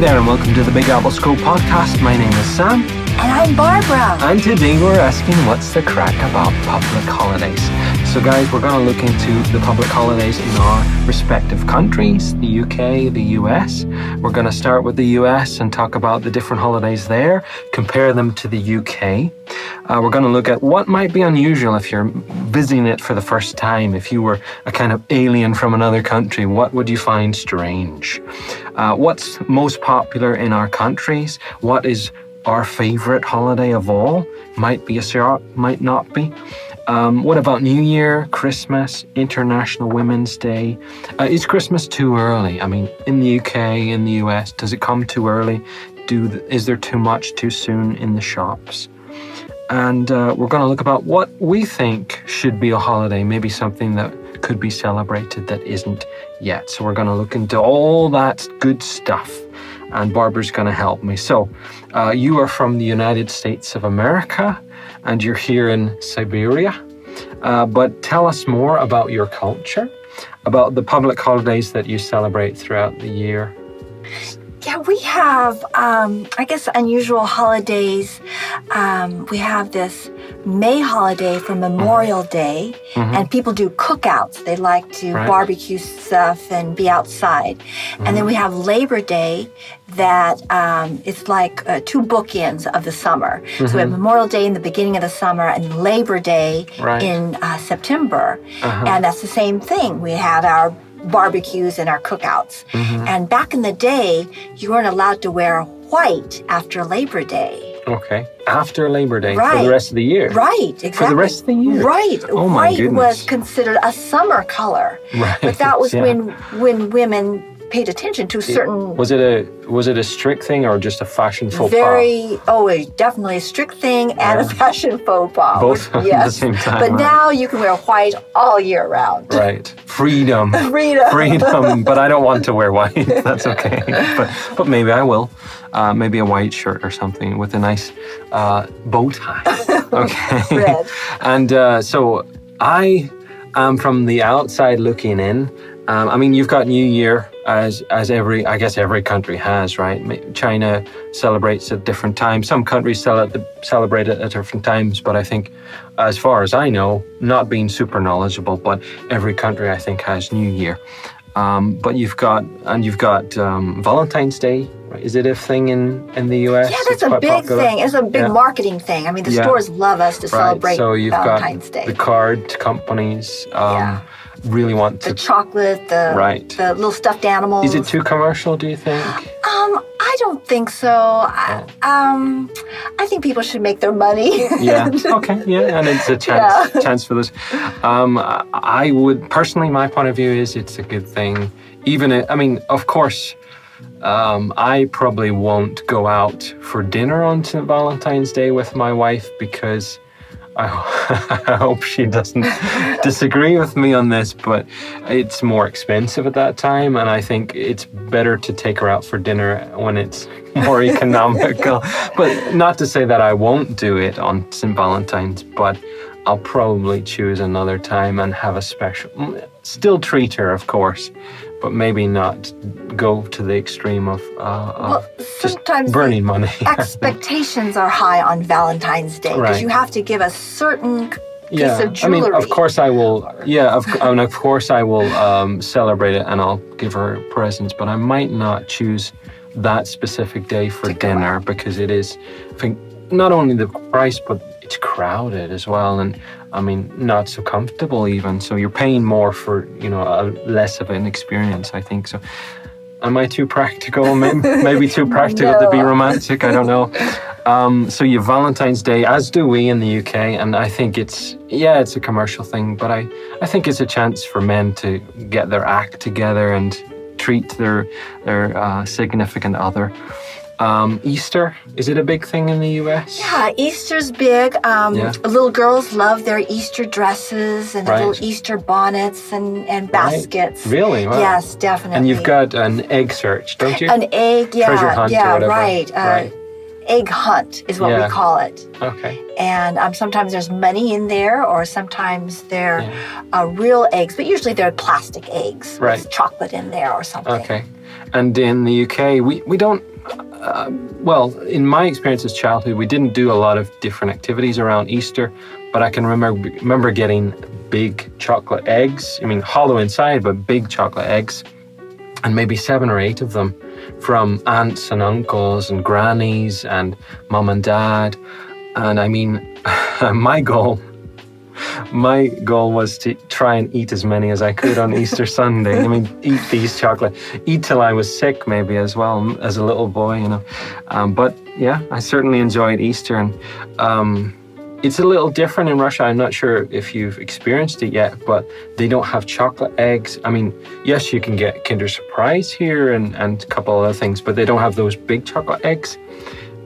there, and welcome to the Big Apple School podcast. My name is Sam. And I'm Barbara. And today we're asking what's the crack about public holidays. So guys, we're going to look into the public holidays in our respective countries, the UK, the US. We're going to start with the US and talk about the different holidays there, compare them to the UK. We're going to look at what might be unusual if you're visiting it for the first time. If you were a kind of alien from another country, what would you find strange? What's most popular in our countries? What is our favorite holiday of all? Might be a shock, might not be. What about New Year, Christmas, International Women's Day? Is Christmas too early? I mean, in the UK, in the US, does it come too early? Is there too much too soon in the shops? And we're going to look about what we think should be a holiday, maybe something that could be celebrated that isn't yet. So we're going to look into all that good stuff. And Barbara's going to help me. So you are from the United States of America and you're here in Siberia. But tell us more about your culture, about the public holidays that you celebrate throughout the year. Yeah, we have, unusual holidays. We have this May holiday for Memorial Day, and people do cookouts. They like to barbecue stuff and be outside. And then we have Labor Day that it's like two bookends of the summer. So we have Memorial Day in the beginning of the summer and Labor Day in September. And that's the same thing. We have our barbecues and our cookouts. And back in the day, you weren't allowed to wear white after Labor Day. Okay. After Labor Day for the rest of the year. Right, exactly. For the rest of the year. Right. Oh my White goodness. was considered a summer color. Right. But that was when women paid attention to certain... Was it a strict thing or just a fashion faux pas? Definitely a strict thing and a fashion faux pas. Both at the same time. But now you can wear white all year round. Right. Freedom. Freedom. But I don't want to wear white. That's okay. But maybe I will. Maybe a white shirt or something with a nice bow tie. Okay. Red. And so I am from the outside looking in. You've got New Year as every country has, right? China celebrates at different times. Some countries celebrate it at different times, but I think, as far as I know, not being super knowledgeable, but every country I think has New Year. But you've got Valentine's Day. Right? Is it a thing in the US? Yeah, that's a big thing. It's a big marketing thing. I mean, the stores love us to celebrate Valentine's Day. The card companies really want to... The chocolate, the little stuffed animals. Is it too commercial, do you think? I don't think so. I think people should make their money. Yeah, okay, yeah, and it's a chance for this. I would, personally, my point of view is it's a good thing. Of course, I probably won't go out for dinner on St. Valentine's Day with my wife because I hope she doesn't disagree with me on this, but it's more expensive at that time, and I think it's better to take her out for dinner when it's more economical. But not to say that I won't do it on St. Valentine's, but I'll probably choose another time and have a special... Still treat her, of course, but maybe not go to the extreme of just burning money. Expectations are high on Valentine's Day because you have to give a certain piece of jewelry. Of course I will. Yeah, of course I will celebrate it and I'll give her presents, but I might not choose that specific day for dinner because it is, I think, not only the price, but it's crowded as well, and not so comfortable even. So you're paying more for, less of an experience, I think. So am I too practical? Maybe too practical to be romantic? I don't know. So you have Valentine's Day, as do we in the UK, and I think it's a commercial thing, but I think it's a chance for men to get their act together and treat their significant other. Easter, is it a big thing in the US? Yeah, Easter's big. Little girls love their Easter dresses and little Easter bonnets and baskets. Really? Wow. Yes, definitely. And you've got an egg search, don't you? An egg, treasure hunt or whatever. Right. Egg hunt is what we call it. Okay. And sometimes there's money in there, or sometimes they're real eggs, but usually they're plastic eggs with chocolate in there or something. Okay. And in the UK, we don't Well, in my experience as childhood, we didn't do a lot of different activities around Easter, but I can remember getting big chocolate eggs. I mean, hollow inside, but big chocolate eggs, and maybe 7 or 8 of them from aunts and uncles and grannies and mom and dad. And I mean, my goal was to try and eat as many as I could on Easter Sunday. I mean, eat till I was sick maybe as well as a little boy, you know. But yeah, I certainly enjoyed Easter. And it's a little different in Russia. I'm not sure if you've experienced it yet, but they don't have chocolate eggs. I mean, yes, you can get Kinder Surprise here and a couple other things, but they don't have those big chocolate eggs.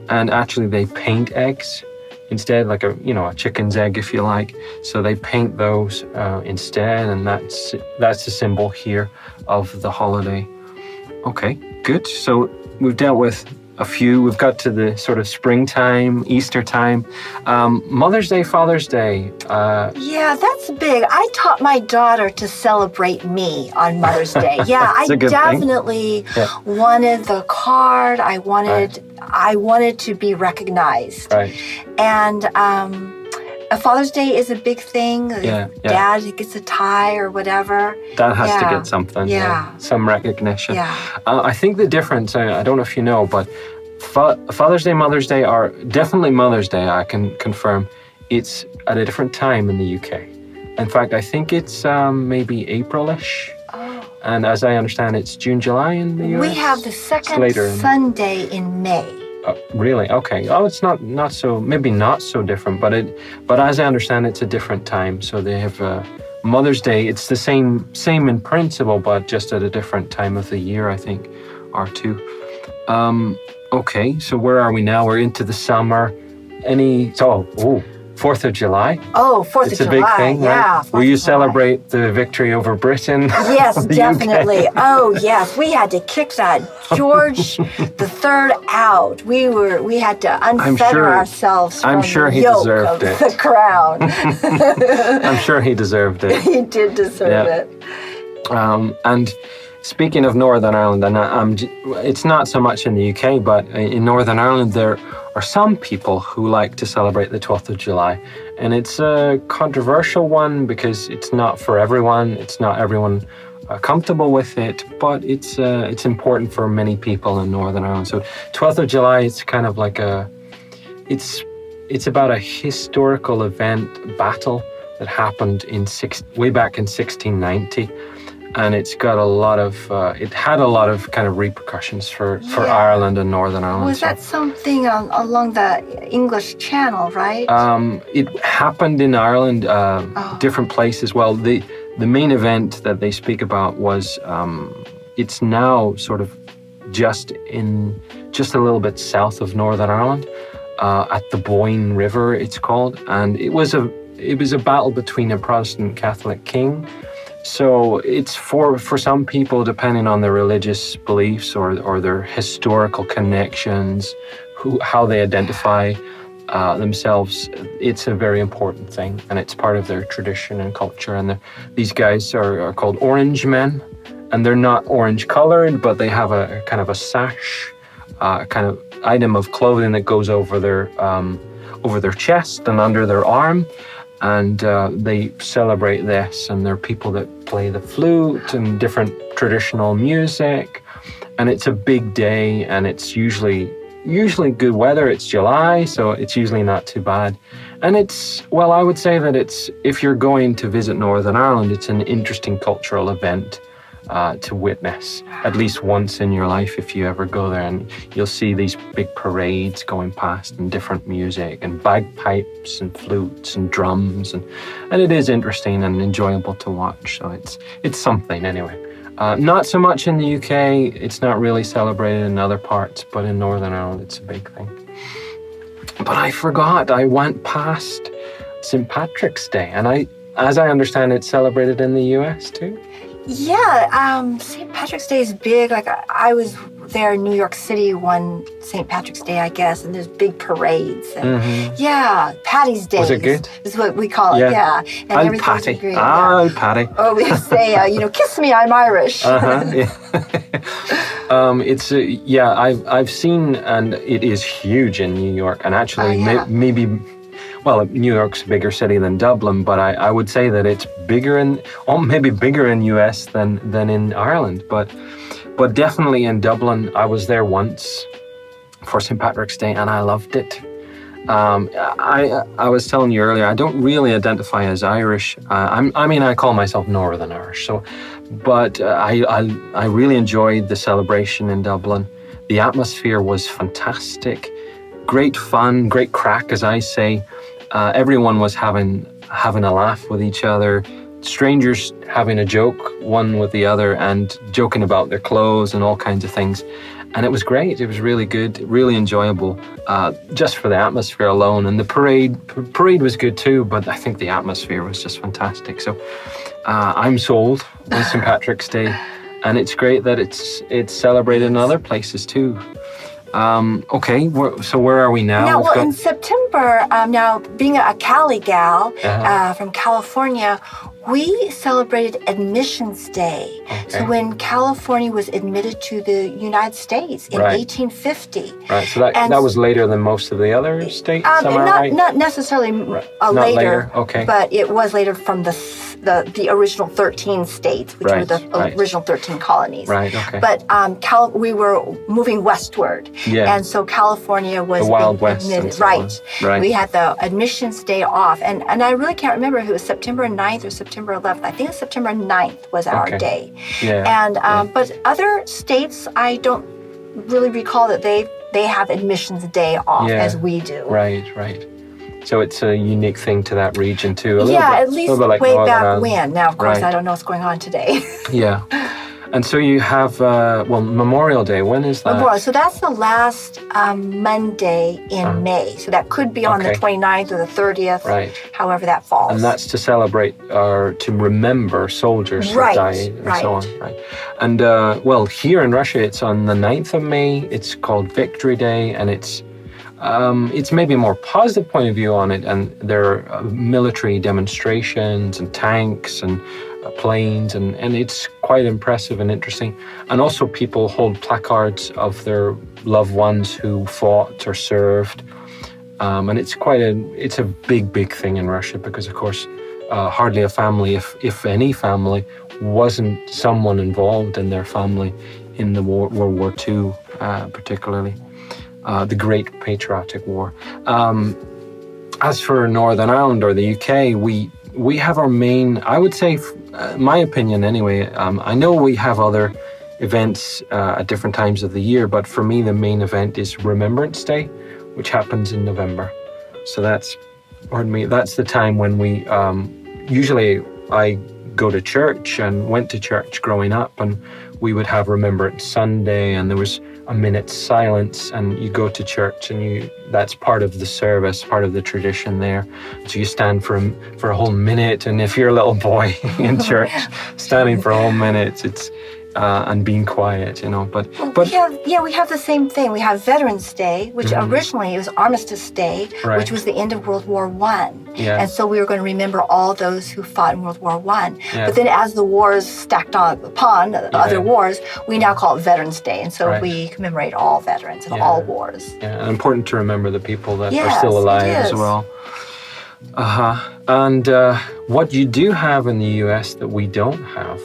And actually they paint eggs instead, like a chicken's egg, if you like. So they paint those instead, and that's the symbol here of the holiday. Okay, good. So we've dealt with a few. We've got to the sort of springtime, Easter time. Mother's Day, Father's Day. Yeah, that's big. I taught my daughter to celebrate me on Mother's Day. Yeah, I definitely wanted the card. I wanted to be recognized. Right. And Father's Day is a big thing. Dad gets a tie or whatever. Dad has to get something. Yeah. Some recognition. Yeah. I think the difference, I don't know if you know, but Father's Day, Mother's Day are definitely Mother's Day, I can confirm. It's at a different time in the UK. In fact, I think it's maybe April-ish. Oh. And as I understand, it's June, July in the US. We have the second Sunday in May. Really? Okay. Oh, it's not so, maybe not so different, but as I understand, it's a different time. So they have Mother's Day. It's the same in principle, but just at a different time of the year, I think, or two. Okay. So where are we now? We're into the summer. 4th of July. Oh, 4th of July. It's a big thing, yeah, right? Will you celebrate the victory over Britain? Yes, definitely. Oh, yes. We had to kick that George III out. We had to unfetter ourselves from the yoke of the crown. I'm sure he deserved it. He did deserve it. And speaking of Northern Ireland, and it's not so much in the UK, but in Northern Ireland there are some people who like to celebrate the 12th of July. And it's a controversial one because it's not for everyone. It's not everyone comfortable with it, but it's important for many people in Northern Ireland. So 12th of July, it's kind of like it's about a historical event, battle that happened way back in 1690. And it's got it had a lot of kind of repercussions for Ireland and Northern Ireland. Was that something along the English Channel, right? It happened in Ireland, different places. Well, the main event that they speak about was, it's now sort of just a little bit south of Northern Ireland, at the Boyne River, it's called. And it was a battle between a Protestant Catholic king. So it's for some people, depending on their religious beliefs or their historical connections, how they identify themselves, it's a very important thing, and it's part of their tradition and culture. And these guys are called Orange Men, and they're not orange colored, but they have a kind of a sash, kind of item of clothing that goes over their chest and under their arm. And they celebrate this, and there are people that play the flute and different traditional music, and it's a big day, and it's usually good weather. It's July, so it's usually not too bad. And I would say that if you're going to visit Northern Ireland, it's an interesting cultural event to witness at least once in your life if you ever go there, and you'll see these big parades going past and different music and bagpipes and flutes and drums, and it is interesting and enjoyable to watch. So it's something anyway. Not so much in the UK. It's not really celebrated in other parts, but in Northern Ireland it's a big thing. But I forgot, I went past St. Patrick's Day, and as I understand, it's celebrated in the US too. Yeah, St. Patrick's Day is big. Like I was there in New York City one St. Patrick's Day, I guess, and there's big parades. And yeah, Patty's Day. Was it good? Is what we call it, yeah. And I'll everything's patty. great. I'll patty. Or we say, kiss me, I'm Irish. It's I've seen, and it is huge in New York, and actually maybe. Well, New York's a bigger city than Dublin, but I would say that it's maybe bigger in US than in Ireland. But definitely in Dublin, I was there once for St. Patrick's Day, and I loved it. I was telling you earlier, I don't really identify as Irish. I call myself Northern Irish. But I really enjoyed the celebration in Dublin. The atmosphere was fantastic. Great fun, great crack, as I say. Everyone was having a laugh with each other. Strangers having a joke one with the other and joking about their clothes and all kinds of things. And it was great. It was really good, really enjoyable, just for the atmosphere alone. And the parade was good too, but I think the atmosphere was just fantastic. So I'm sold on St. Patrick's Day, and it's great that it's celebrated in other places too. Okay, so where are we now? In September, now being a Cali gal from California, we celebrated Admissions Day. Okay. So when California was admitted to the United States in 1850. Right, so that was later than most of the other states, not necessarily later, okay. But it was later from the original 13 states, which were the original 13 colonies. Right, okay. But we were moving westward, and so California was the Wild West. Right. We had the Admissions Day off, and I really can't remember if it was September 9th or September 11th. I think it's September 9th was our day. Yeah. And but other states, I don't really recall that they have Admissions Day off as we do. Right. So it's a unique thing to that region too. At least like way back when. Now, of course, I don't know what's going on today. Yeah. And so you have, Memorial Day. When is that? Memorial. So that's the last Monday in May. So that could be on the 29th or the 30th, however that falls. And that's to celebrate or to remember soldiers who died and so on. Right. And, here in Russia, it's on the 9th of May. It's called Victory Day, and it's maybe a more positive point of view on it. And there are military demonstrations and tanks and planes, and it's quite impressive and interesting. And also people hold placards of their loved ones who fought or served. And it's a big thing in Russia because, of course, hardly a family, if any family, wasn't someone involved in their family in the World War II, particularly. The Great Patriotic War. As for Northern Ireland or the UK, we have our main, I would say, my opinion anyway, I know we have other events at different times of the year, but for me the main event is Remembrance Day, which happens in November. So that's the time when we, usually I go to church and went to church growing up, and we would have Remembrance Sunday, and there was a minute's silence, and you go to church, and that's part of the service, part of the tradition there. So you stand for a whole minute, and if you're a little boy in church, standing for a whole minute, it's and being quiet, But we have the same thing. We have Veterans Day, which originally it was Armistice Day, which was the end of World War I. Yeah. And so we were going to remember all those who fought in World War I. Yeah. But then as the wars stacked upon other wars, we now call it Veterans Day. And so we commemorate all veterans of all wars. Yeah, and important to remember the people that are still alive as well. And what you do have in the US that we don't have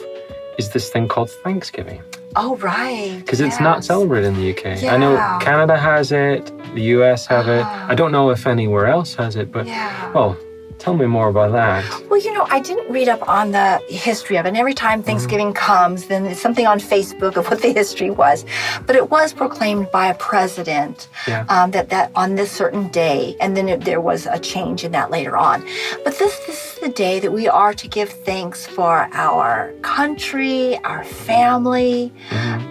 is this thing called Thanksgiving. Oh, right. Because it's not celebrated in the UK. Yeah. I know Canada has it, the US have it. I don't know if anywhere else has it, but, tell me more about that. Well, I didn't read up on the history of it. And every time Thanksgiving comes, then it's something on Facebook of what the history was. But it was proclaimed by a president that on this certain day, and then there was a change in that later on. But this is the day that we are to give thanks for our country, our family,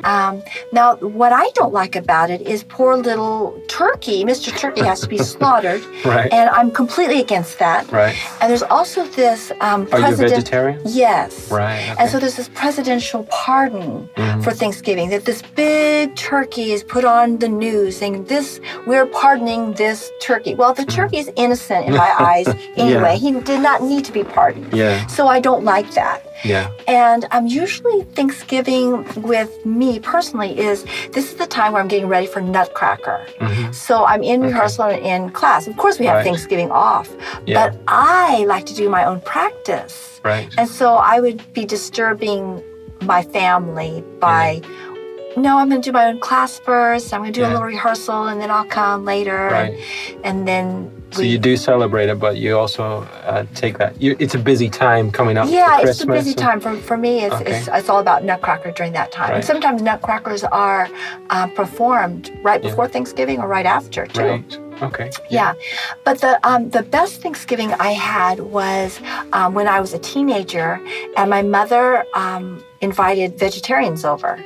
Now, what I don't like about it is poor little turkey. Mr. Turkey has to be slaughtered. Right. And I'm completely against that. Right. And there's also this Are you vegetarian? Yes. Right. Okay. And so there's this presidential pardon for Thanksgiving, that this big turkey is put on the news saying we're pardoning this turkey. Well, the turkey is innocent in my eyes anyway. He did not need to be pardoned. Yeah. So I don't like that. Yeah. And usually Thanksgiving with me personally this is the time where I'm getting ready for Nutcracker. So I'm in rehearsal and in class. Of course, we have Thanksgiving off, but I like to do my own practice. Right. And so I would be disturbing my family by, no, I'm going to do my own class first. I'm going to do a little rehearsal, and then I'll come later. Right. And then so you do celebrate it, but you also take that. It's a busy time coming up. Yeah, for Christmas. It's a busy time for me. It's all about Nutcracker during that time. Right. And sometimes Nutcrackers are performed right before Thanksgiving or right after too. Right. Okay. Yeah. But the best Thanksgiving I had was when I was a teenager, and my mother invited vegetarians over.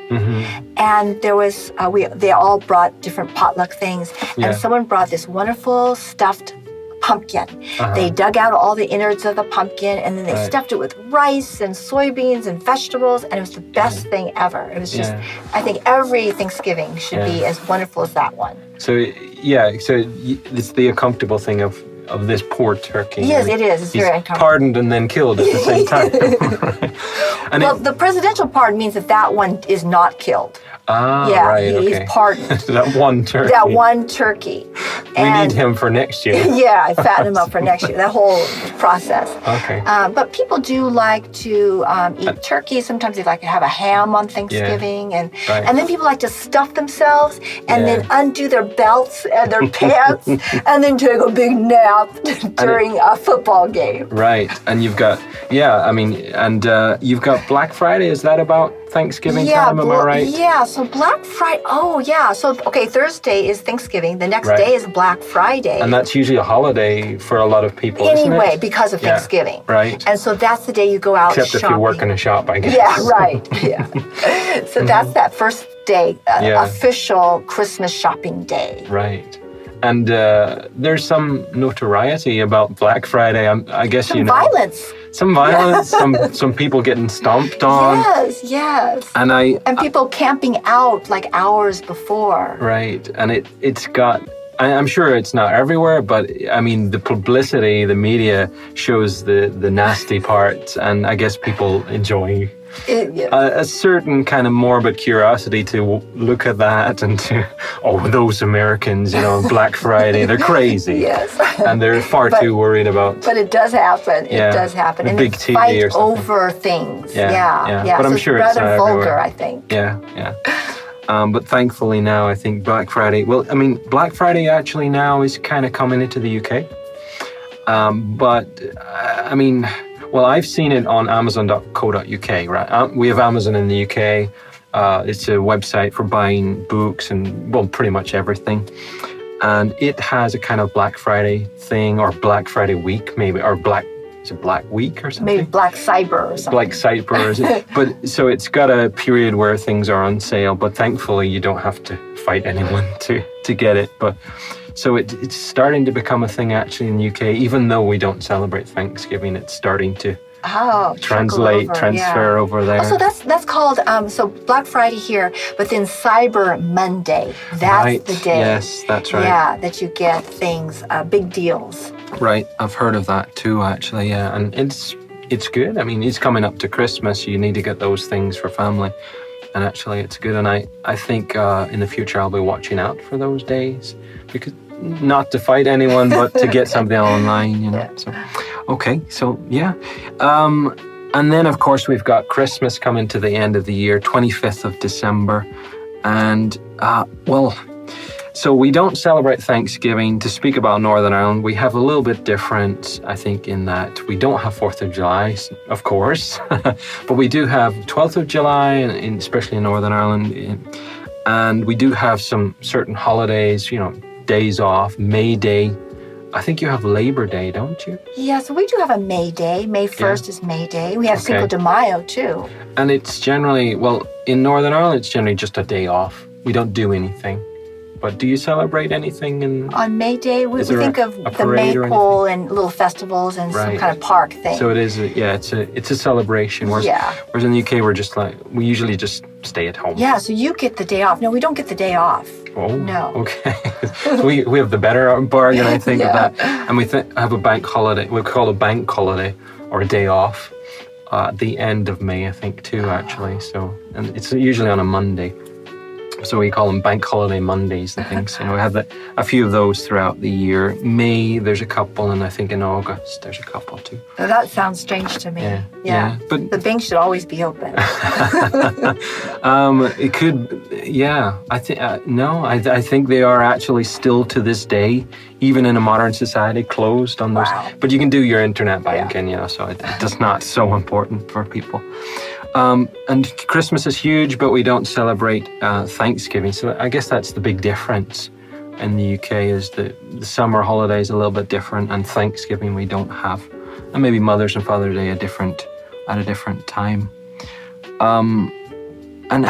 And there was they all brought different potluck things, and someone brought this wonderful stuffed pumpkin. They dug out all the innards of the pumpkin, and then they stuffed it with rice and soybeans and vegetables, and it was the best thing ever. It was just, I think every Thanksgiving should be as wonderful as that one. So it's the uncomfortable thing of this poor turkey. Yes, it is. It's very uncomfortable. Pardoned and then killed at the same time. And well, the presidential pardon means that one is not killed. Right, okay. He's pardoned. That one turkey. That one turkey. We need him for next year. Yeah, I fatten him up for next year, that whole process. Okay. But people do like to eat turkey. Sometimes they like to have a ham on Thanksgiving. And then people like to stuff themselves and then undo their belts and their pants and then take a big nap during a football game. Right. And you've got, you've got Black Friday. Is that about Thanksgiving time, am I right? Yeah, so Black Friday, So, Thursday is Thanksgiving. The next day is Black Friday. And that's usually a holiday for a lot of people, anyway, isn't it? because of Thanksgiving. Right. And so that's the day you go out Except shopping. if you work in a shop, I guess. Yeah, right. Yeah. So that's that first day, official Christmas shopping day. Right. And there's some notoriety about Black Friday. I guess some violence. Some violence. some people getting stomped on. Yes. And people camping out like hours before. Right. And it's got. I'm sure it's not everywhere, but I mean the publicity, the media shows the nasty parts, and I guess people enjoy. A certain kind of morbid curiosity to look at that and to, those Americans, Black Friday, they're crazy. Yes. And they're far too worried about. But it does happen. It does happen. And big TV fight or something. over things. Yeah. But I'm sure it's rather rather vulgar, everywhere. I think. Yeah. But thankfully now, I think Black Friday, Black Friday actually now is kind of coming into the UK. I've seen it on Amazon.co.uk, right? We have Amazon in the UK. It's a website for buying books and, pretty much everything. And it has a kind of Black Friday thing, or Black Friday week, maybe, or is it Black Week or something? Maybe Black Cyber or something. Black Cyber. But so it's got a period where things are on sale, but thankfully you don't have to fight anyone to get it. But so it's starting to become a thing actually in the UK, even though we don't celebrate Thanksgiving. It's starting to transfer over there. So that's called Black Friday here, but then Cyber Monday. That's the day. Yes, that's right. Yeah, that you get things, big deals. Right, I've heard of that too, actually. Yeah, and it's good. I mean, it's coming up to Christmas. You need to get those things for family, and actually, it's good. And I think in the future I'll be watching out for those days, because not to fight anyone, but to get something online, So, okay, so yeah. And then, of course, we've got Christmas coming to the end of the year, 25th of December. And, so we don't celebrate Thanksgiving. To speak about Northern Ireland, we have a little bit different, I think, in that we don't have 4th of July, of course, but we do have 12th of July, especially in Northern Ireland. And we do have some certain holidays, days off. May Day I think you have Labor Day, don't you? Yeah, so we do have a May Day. May 1st is May Day. We have Cinco de Mayo, too. And it's generally, well, in Northern Ireland, it's generally just a day off. We don't do anything. But do you celebrate anything? On May Day, we think of the maypole and little festivals and some kind of park thing. So it is, it's a celebration. Whereas in the UK, we're just we usually just stay at home. Yeah, so you get the day off. No, we don't get the day off. Oh, no. Okay. we have the better bargain, I think, of that. And we have a bank holiday. We call a bank holiday or a day off at the end of May, I think, too, actually. So, and it's usually on a Monday. So we call them bank holiday Mondays and things. We have a few of those throughout the year. May, there's a couple, and I think in August there's a couple too. So that sounds strange to me. Yeah. But the bank should always be open. It could, I think I think they are actually still to this day, even in a modern society, closed on those. Wow. But you can do your internet banking, so it's not so important for people. And Christmas is huge, but we don't celebrate Thanksgiving. So I guess that's the big difference in the UK is the summer holidays a little bit different, and Thanksgiving we don't have. And maybe Mother's and Father's Day at a different time. And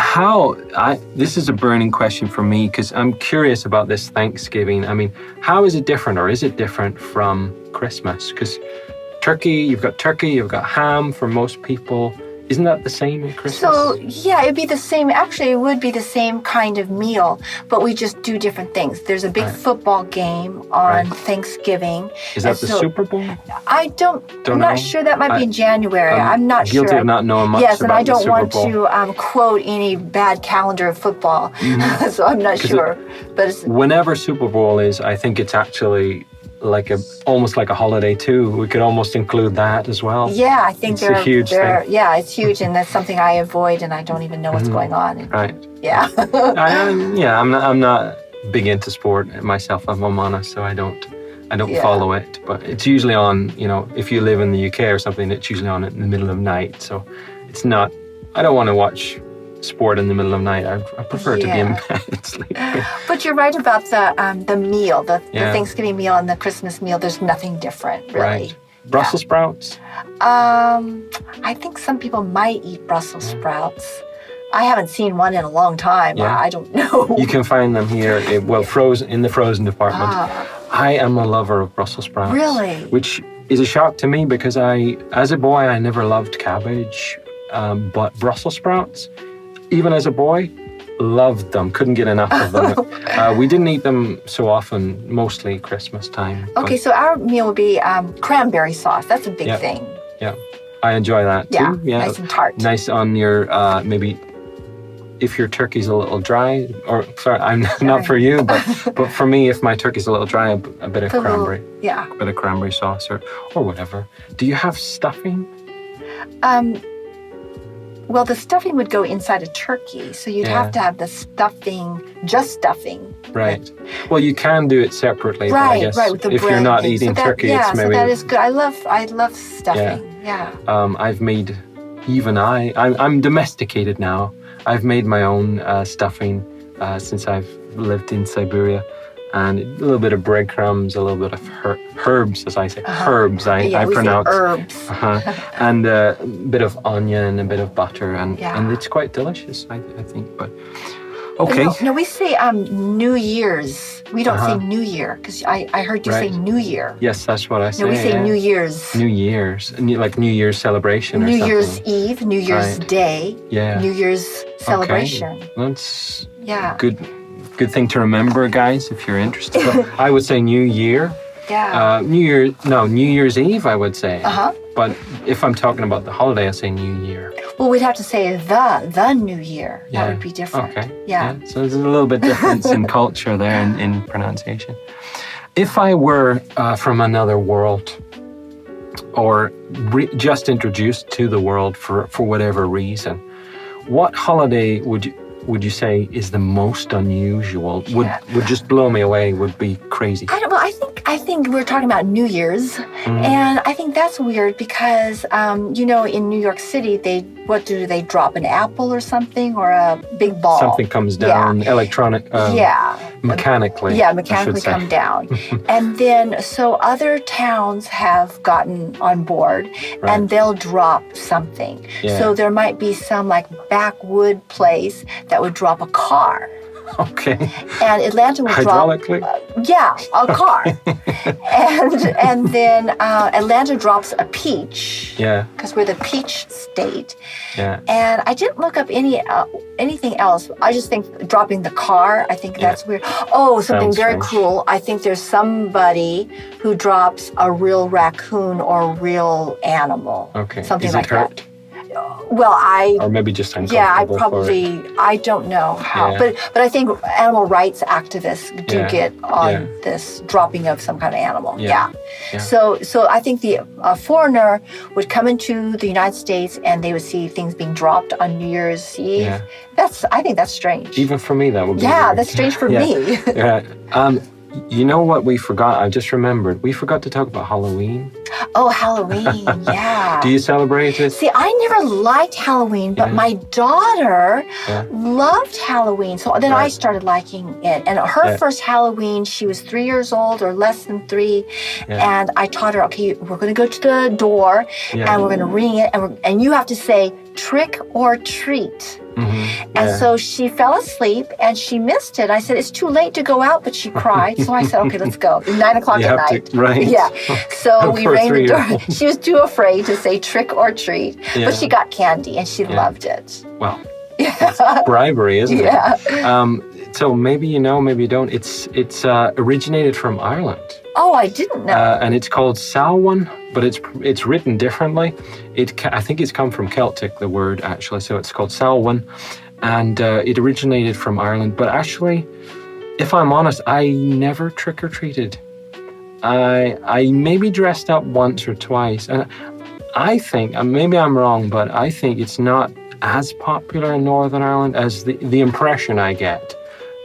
this is a burning question for me because I'm curious about this Thanksgiving. I mean, how is it different, or is it different from Christmas? Because you've got ham for most people. Isn't that the same at Christmas? So, it'd be the same. Actually, it would be the same kind of meal, but we just do different things. There's a big football game on Thanksgiving. Is that the Super Bowl? I'm not sure. That might be in January. I'm not sure. Guilty of not knowing much Yes, about and I don't want to quote any bad calendar of football, so I'm not sure. But whenever Super Bowl is, I think it's actually almost like a holiday too. We could almost include that as well. Yeah, I think it's a huge thing. Yeah, it's huge, and that's something I avoid, and I don't even know what's going on. Right. Yeah. I'm not big into sport myself. If I'm honest, so I don't follow it. But it's usually on. If you live in the UK or something, it's usually on in the middle of the night. So it's not. I don't want to watch sport in the middle of the night. I prefer to be in bed and sleep. But you're right about the meal, the Thanksgiving meal and the Christmas meal. There's nothing different, really. Right. Brussels sprouts? I think some people might eat Brussels sprouts. I haven't seen one in a long time. Yeah. I don't know. You can find them here, frozen in the frozen department. I am a lover of Brussels sprouts. Really? Which is a shock to me because as a boy, I never loved cabbage, but Brussels sprouts, even as a boy, loved them. Couldn't get enough of them. We didn't eat them so often, mostly Christmas time. Okay, so our meal would be cranberry sauce. That's a big thing. Yeah, I enjoy that too. Yeah, nice and tart. Nice on your, maybe if your turkey's a little dry, or I'm not for you, but for me, if my turkey's a little dry, a bit of cranberry. A bit of cranberry sauce or whatever. Do you have stuffing? Well, the stuffing would go inside a turkey, so you'd have to have the stuffing, just stuffing. Right. Well, you can do it separately. Right, but I guess with the if bread. you're not eating turkey, it's maybe. So that is good. I love stuffing. Yeah. I've made, I'm domesticated now. I've made my own stuffing since I've lived in Siberia. And a little bit of breadcrumbs, a little bit of herbs, as I say. Herbs, I pronounce. Herbs. And a bit of onion, a bit of butter, and it's quite delicious, I think. But okay. No, we say New Year's. We don't say New Year because I heard you say New Year. Yes, that's what I say. No, we say New Year's. New Year's, like New Year's celebration. New or Year's Eve, New Year's Day. Yeah. New Year's celebration. Okay. That's good thing to remember, guys, if you're interested. But I would say New Year. Yeah. New Year's Eve, I would say. But if I'm talking about the holiday, I say New Year. Well, we'd have to say the New Year. That would be different. Okay. Yeah. So there's a little bit difference in culture there in pronunciation. If I were from another world or just introduced to the world for whatever reason, what holiday would you say is the most unusual? Would just blow me away, would be crazy? I I think we're talking about New Year's, and I think that's weird because, in New York City, what do they drop, an apple or something, or a big ball? Something comes down, electronic, mechanically. Yeah, mechanically come down. And then, so other towns have gotten on board, and they'll drop something. Yeah. So there might be some like backwood place that would drop a car. Okay. And Atlanta would Hydraulically? a car. and then Atlanta drops a peach. Yeah. Because we're the peach state. Yeah. And I didn't look up anything else. I just think dropping the car, I think that's weird. Oh, something Sounds very strange. cruel. I think there's somebody who drops a real raccoon or real animal. Okay. Something Is like it hurt? that. Well, Or maybe just uncomfortable. Yeah, I don't know how. Yeah. But I think animal rights activists do get on Yeah. this dropping of some kind of animal. Yeah. So I think the foreigner would come into the United States and they would see things being dropped on New Year's Eve. Yeah. I think that's strange. Even for me, that would be Yeah, weird. that's strange for Yeah. me. Yeah. You know what we forgot? I just remembered. We forgot to talk about Halloween. Oh, Halloween, yeah. Do you celebrate it? See, I never liked Halloween, but my daughter loved Halloween. So then I started liking it. And her first Halloween, she was 3 years old or less than 3. Yeah. And I taught her, okay, we're going to go to the door and we're going to ring it. And you have to say trick or treat. Mm-hmm. And so she fell asleep and she missed it. I said, it's too late to go out, but she cried. So I said, okay, let's go. It was 9 o'clock at night. Right. Yeah. So we For a rang the door. 3-year-old. She was too afraid to say trick or treat, but she got candy and she loved it. Well, it's bribery, isn't Yeah. it? So maybe you know, maybe you don't. It's originated from Ireland. Oh, I didn't know. And it's called Samhain, but it's written differently. I think it's come from Celtic, the word actually. So it's called Samhain, and it originated from Ireland. But actually, if I'm honest, I never trick or treated. I maybe dressed up once or twice, and I think, and maybe I'm wrong, but I think it's not as popular in Northern Ireland as the impression I get.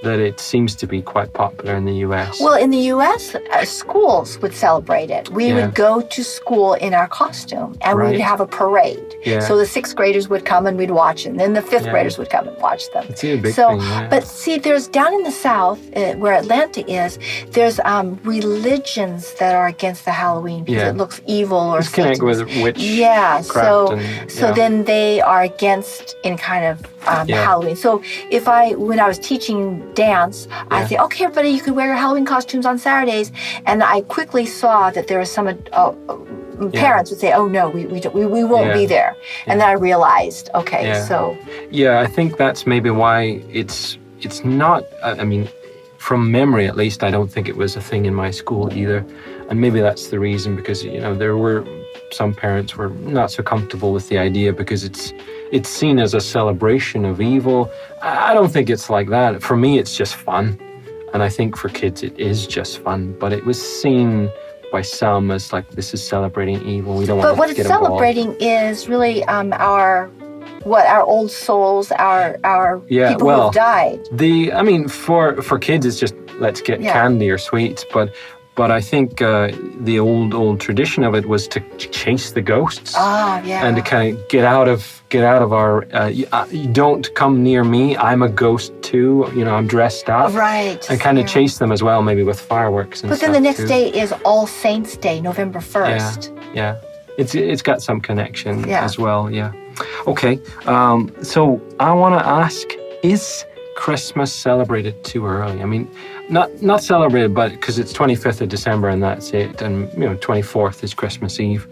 That it seems to be quite popular in the U.S. Well, in the U.S., schools would celebrate it. We would go to school in our costume, and we would have a parade. Yeah. So the 6th graders would come and we'd watch it, and then the 5th graders would come and watch them. It's a big thing, yeah. But see, there's down in the South, where Atlanta is, there's religions that are against the Halloween because it looks evil or It's connected with witch so then they are against any kind of Halloween. So when I was teaching dance, I say, okay, everybody, you can wear your Halloween costumes on Saturdays. And I quickly saw that there was some parents would say, oh no, we won't be there. And then I realized, so. Yeah, I think that's maybe why it's not, I mean, from memory at least, I don't think it was a thing in my school either. And maybe that's the reason, because, there were some parents were not so comfortable with the idea because it's seen as a celebration of evil. I don't think it's like that. For me, it's just fun. And I think for kids, it is just fun. But it was seen by some as like, this is celebrating evil. We don't want to get involved. But what it's celebrating is really our old souls, our people who have died. For kids, it's just let's get candy or sweets. But I think the old tradition of it was to chase the ghosts. And to kind of get out of our, you don't come near me, I'm a ghost too, I'm dressed up. Right. And kind of chase them as well, maybe with fireworks and stuff. But then the next day is All Saints Day, November 1st. Yeah. It's got some connection as well, yeah. Okay, so I want to ask, is Christmas celebrated too early? I mean, not celebrated, but because it's 25th of December and that's it, and 24th is Christmas Eve.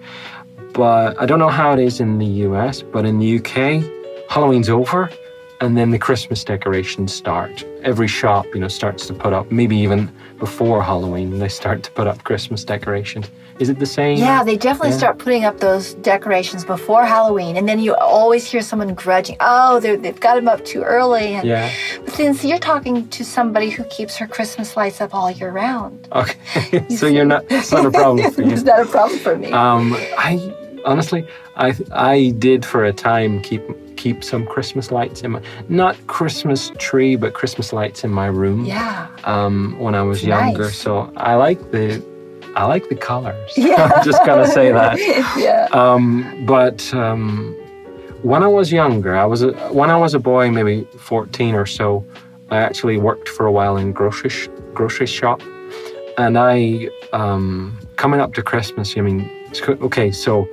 But I don't know how it is in the US, but in the UK, Halloween's over, and then the Christmas decorations start. Every shop, starts to put up, maybe even before Halloween, they start to put up Christmas decorations. Is it the same? Yeah, they definitely start putting up those decorations before Halloween. And then you always hear someone grudging, they've got them up too early. But then you're talking to somebody who keeps her Christmas lights up all year round. Okay, so it's not a problem for you. It's not a problem for me. I did for a time keep some Christmas lights in not Christmas tree, but Christmas lights in my room. Yeah. When I was younger. Nice. So I like I like the colors. Yeah. I'm just going to say that. Yeah. But when I was younger, when I was a boy, maybe 14 or so, I actually worked for a while in grocery shop. And I, coming up to Christmas, I mean, okay, so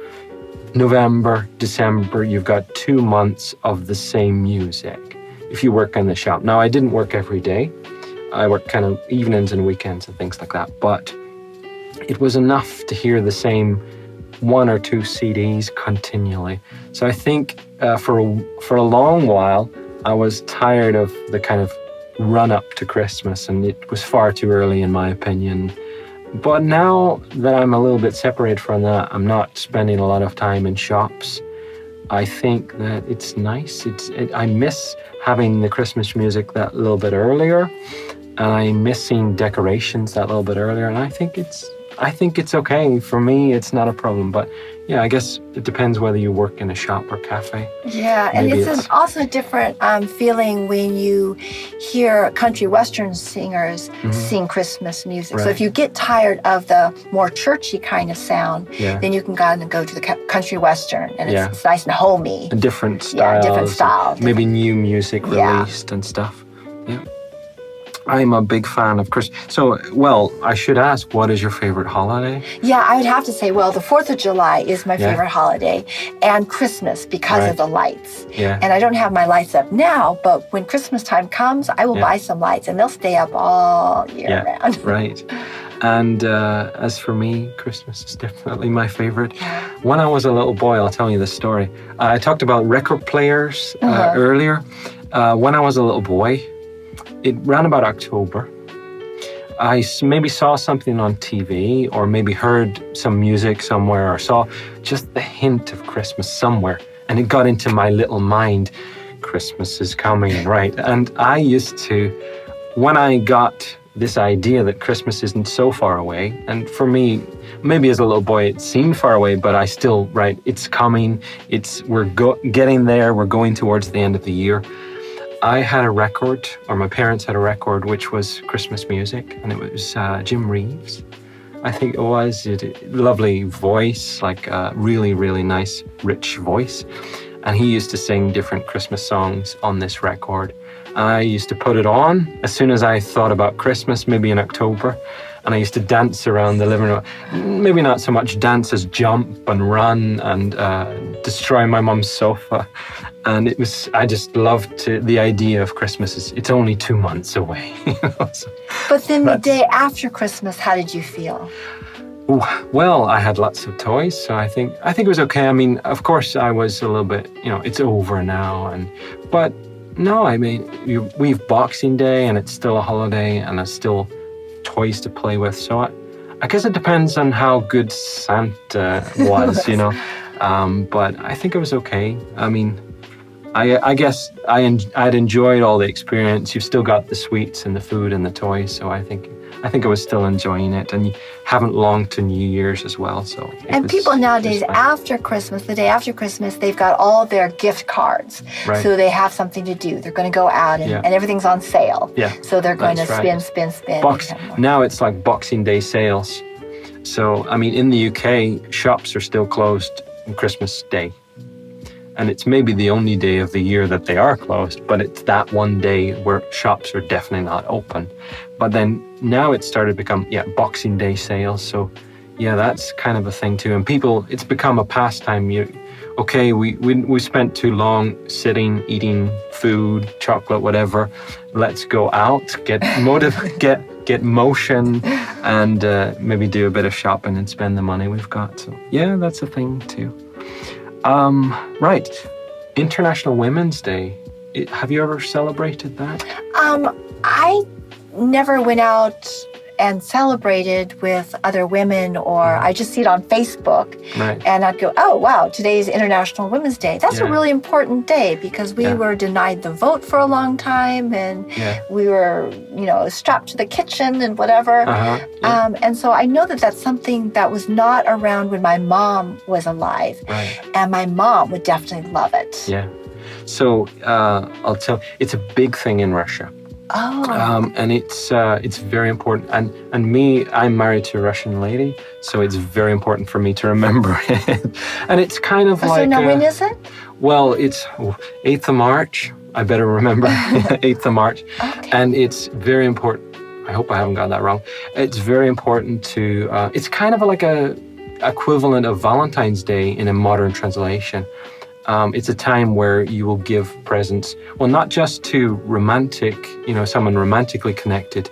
November, December, you've got 2 months of the same music if you work in the shop. Now, I didn't work every day. I worked kind of evenings and weekends and things like that. But it was enough to hear the same 1 or 2 CDs continually. So I think for a long while, I was tired of the kind of run up to Christmas, and it was far too early in my opinion. But now that I'm a little bit separated from that, I'm not spending a lot of time in shops. I think that it's nice. I miss having the Christmas music that little bit earlier, and I'm missing decorations that little bit earlier. And I think it's okay. For me, it's not a problem. But yeah, I guess it depends whether you work in a shop or cafe. Yeah, and it's also a different feeling when you hear country western singers sing Christmas music. Right. So if you get tired of the more churchy kind of sound, then you can go to the country western, and it's nice and homey. And different styles. Yeah, different styles. Maybe new music released and stuff. Yeah. I'm a big fan of Christmas. So, well, I should ask, what is your favorite holiday? Yeah, I would have to say, well, the 4th of July is my favorite holiday, and Christmas because of the lights. Yeah. And I don't have my lights up now, but when Christmas time comes, I will buy some lights, and they'll stay up all year round. Right. And as for me, Christmas is definitely my favorite. When I was a little boy, I'll tell you this story. I talked about record players earlier. When I was a little boy, it ran about October. I maybe saw something on TV, or maybe heard some music somewhere, or saw just the hint of Christmas somewhere, and it got into my little mind, Christmas is coming, right? And I used to, when I got this idea that Christmas isn't so far away, and for me, maybe as a little boy it seemed far away, but I still, right, it's coming, we're getting there, we're going towards the end of the year. I had a record, or my parents had a record, which was Christmas music, and it was Jim Reeves. I think it was a lovely voice, like a really, really nice, rich voice. And he used to sing different Christmas songs on this record. I used to put it on as soon as I thought about Christmas, maybe in October. And I used to dance around the living room. Maybe not so much dance as jump and run and destroy my mum's sofa. And I just loved the idea of Christmas. It's only 2 months away. So but then the day after Christmas, how did you feel? Well, I had lots of toys, so I think it was okay. I mean, of course, I was a little bit, it's over now. But no, I mean, we've Boxing Day, and it's still a holiday, and there's still toys to play with. So I guess it depends on how good Santa was, But I think it was okay. I mean, I guess I'd enjoyed all the experience. You've still got the sweets and the food and the toys, so I think I was still enjoying it, and you haven't longed to New Year's as well. So people nowadays, after Christmas, the day after Christmas, they've got all their gift cards, so they have something to do. They're going to go out, and everything's on sale. Yeah, so they're going to spin. Now it's like Boxing Day sales. So I mean, in the UK, shops are still closed on Christmas Day. And it's maybe the only day of the year that they are closed, but it's that one day where shops are definitely not open. But then now it's started to become, Boxing Day sales. So that's kind of a thing too. And it's become a pastime. We spent too long sitting, eating food, chocolate, whatever. Let's go out, get motion, and maybe do a bit of shopping and spend the money we've got. So that's a thing too. Right. International Women's Day. Have you ever celebrated that? I never went out and celebrated with other women, or I just see it on Facebook. Right. And I'd go, oh, wow, today's International Women's Day. That's a really important day because we were denied the vote for a long time, and we were, strapped to the kitchen and whatever. And so I know that that's something that was not around when my mom was alive. Right. And my mom would definitely love it. Yeah. So I'll tell you, it's a big thing in Russia. And it's very important. And me, I'm married to a Russian lady, so it's very important for me to remember it. And it's kind of like... So now when is it? Well, it's 8th of March. I better remember 8th of March. Okay. And it's very important. I hope I haven't got that wrong. It's very important to... it's kind of like a equivalent of Valentine's Day in a modern translation. It's a time where you will give presents, well, not just to romantic, someone romantically connected,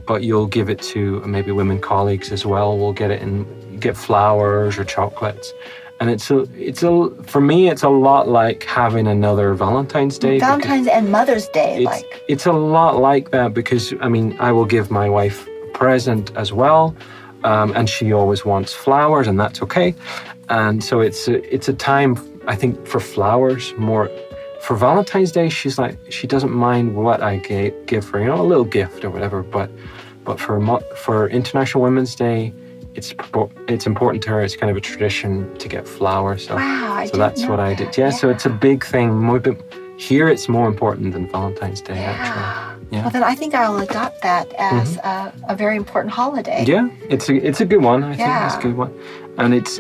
but you'll give it to maybe women colleagues as well. We'll get it and get flowers or chocolates. And for me, it's a lot like having another Valentine's Day. Valentine's and Mother's Day, It's a lot like that because, I will give my wife a present as well. And she always wants flowers, and that's okay. And so it's a time, I think, for flowers more. For Valentine's Day, she doesn't mind what I give her, a little gift or whatever. But for International Women's Day, it's important to her. It's kind of a tradition to get flowers. So, wow, so that's what I did. Yeah, so it's a big thing. Here, it's more important than Valentine's Day, actually. Yeah. Well, then I think I'll adopt that as a very important holiday. Yeah, it's a good one. I think it's a good one. And it's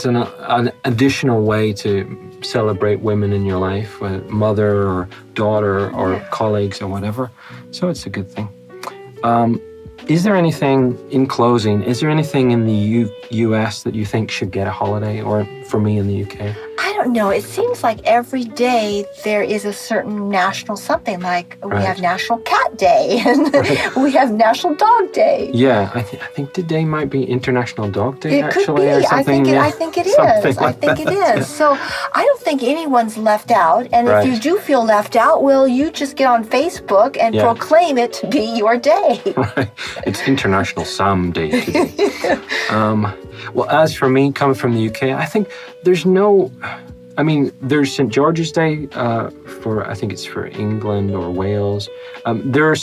an additional way to celebrate women in your life, whether mother or daughter or colleagues or whatever. So it's a good thing. Is there anything, in closing, in the US that you think should get a holiday, or for me in the UK? I don't know. It seems like every day there is a certain national something. Like we have National Cat Day and we have National Dog Day. Yeah, I think today might be International Dog Day. It could be. Or something. I think it is. I think it is. Yeah. So I don't think anyone's left out. And if you do feel left out, well, you just get on Facebook and proclaim it to be your day. Right. It's International Sam Day today. Well, as for me, coming from the UK, I think there's St. George's Day I think it's for England or Wales. There are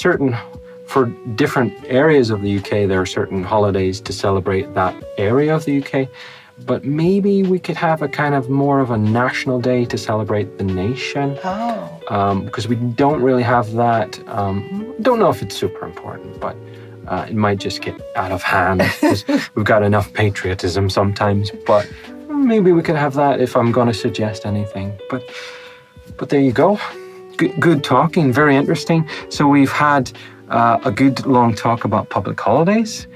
for different areas of the UK, there are certain holidays to celebrate that area of the UK. But maybe we could have a kind of more of a national day to celebrate the nation. Oh. Because we don't really have that. Don't know if it's super important, but it might just get out of hand because we've got enough patriotism sometimes. But maybe we could have that if I'm going to suggest anything. But there you go. Good talking, very interesting. So we've had a good long talk about public holidays.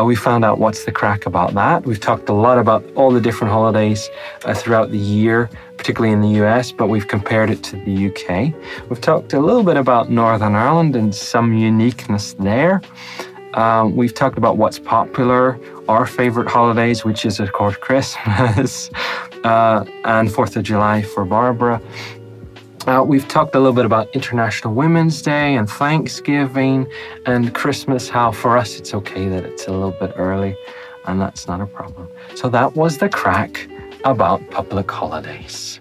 We found out what's the crack about that. We've talked a lot about all the different holidays throughout the year, particularly in the US, but we've compared it to the UK. We've talked a little bit about Northern Ireland and some uniqueness there. We've talked about what's popular, our favorite holidays, which is, of course, Christmas and 4th of July for Barbara. We've talked a little bit about International Women's Day and Thanksgiving and Christmas, how for us it's okay that it's a little bit early, and that's not a problem. So that was the crack about public holidays.